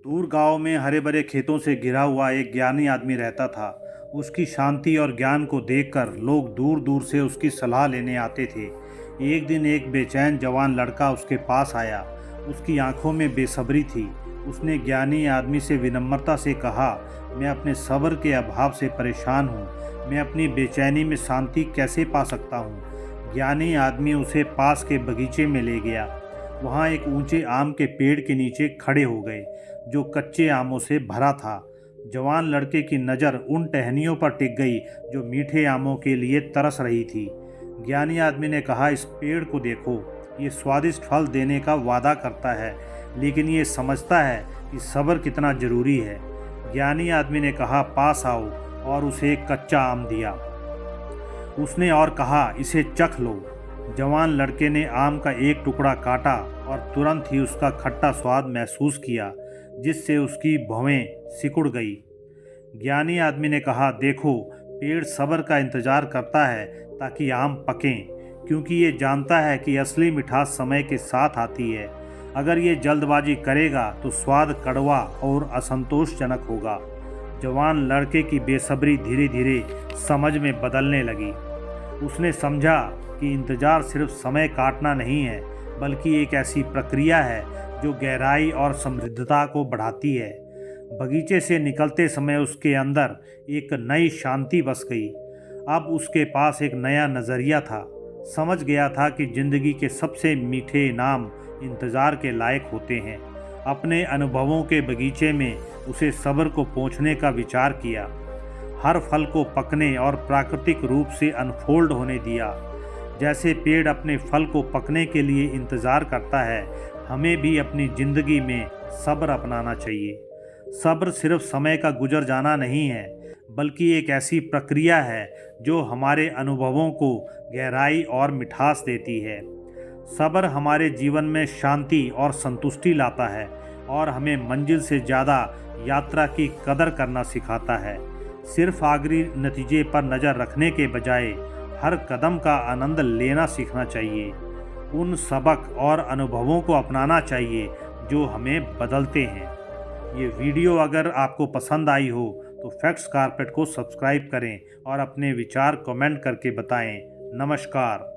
दूर गांव में हरे भरे खेतों से घिरा हुआ एक ज्ञानी आदमी रहता था। उसकी शांति और ज्ञान को देखकर लोग दूर दूर से उसकी सलाह लेने आते थे। एक दिन एक बेचैन जवान लड़का उसके पास आया। उसकी आंखों में बेसब्री थी। उसने ज्ञानी आदमी से विनम्रता से कहा, मैं अपने सब्र के अभाव से परेशान हूँ। मैं अपनी बेचैनी में शांति कैसे पा सकता हूँ। ज्ञानी आदमी उसे पास के बगीचे में ले गया। वहाँ एक ऊंचे आम के पेड़ के नीचे खड़े हो गए जो कच्चे आमों से भरा था। जवान लड़के की नज़र उन टहनियों पर टिक गई जो मीठे आमों के लिए तरस रही थी। ज्ञानी आदमी ने कहा, इस पेड़ को देखो, ये स्वादिष्ट फल देने का वादा करता है, लेकिन ये समझता है कि सब्र कितना ज़रूरी है। ज्ञानी आदमी ने कहा, पास आओ, और उसे एक कच्चा आम दिया। उसने और कहा, इसे चख लो। जवान लड़के ने आम का एक टुकड़ा काटा और तुरंत ही उसका खट्टा स्वाद महसूस किया, जिससे उसकी भौहें सिकुड़ गई। ज्ञानी आदमी ने कहा, देखो, पेड़ सब्र का इंतजार करता है ताकि आम पकें, क्योंकि ये जानता है कि असली मिठास समय के साथ आती है। अगर ये जल्दबाजी करेगा तो स्वाद कड़वा और असंतोषजनक होगा। जवान लड़के की बेसब्री धीरे धीरे समझ में बदलने लगी। उसने समझा कि इंतज़ार सिर्फ समय काटना नहीं है, बल्कि एक ऐसी प्रक्रिया है जो गहराई और समृद्धता को बढ़ाती है। बगीचे से निकलते समय उसके अंदर एक नई शांति बस गई। अब उसके पास एक नया नज़रिया था। समझ गया था कि ज़िंदगी के सबसे मीठे इनाम इंतज़ार के लायक होते हैं। अपने अनुभवों के बगीचे में उसे सब्र को पोंछने का विचार किया। हर फल को पकने और प्राकृतिक रूप से अनफोल्ड होने दिया। जैसे पेड़ अपने फल को पकने के लिए इंतज़ार करता है, हमें भी अपनी ज़िंदगी में सब्र अपनाना चाहिए। सब्र सिर्फ समय का गुजर जाना नहीं है, बल्कि एक ऐसी प्रक्रिया है जो हमारे अनुभवों को गहराई और मिठास देती है। सब्र हमारे जीवन में शांति और संतुष्टि लाता है और हमें मंजिल से ज़्यादा यात्रा की कदर करना सिखाता है। सिर्फ आखिरी नतीजे पर नज़र रखने के बजाय हर कदम का आनंद लेना सीखना चाहिए। उन सबक और अनुभवों को अपनाना चाहिए जो हमें बदलते हैं। ये वीडियो अगर आपको पसंद आई हो तो फैक्ट्स कारपेट को सब्सक्राइब करें और अपने विचार कमेंट करके बताएं। नमस्कार।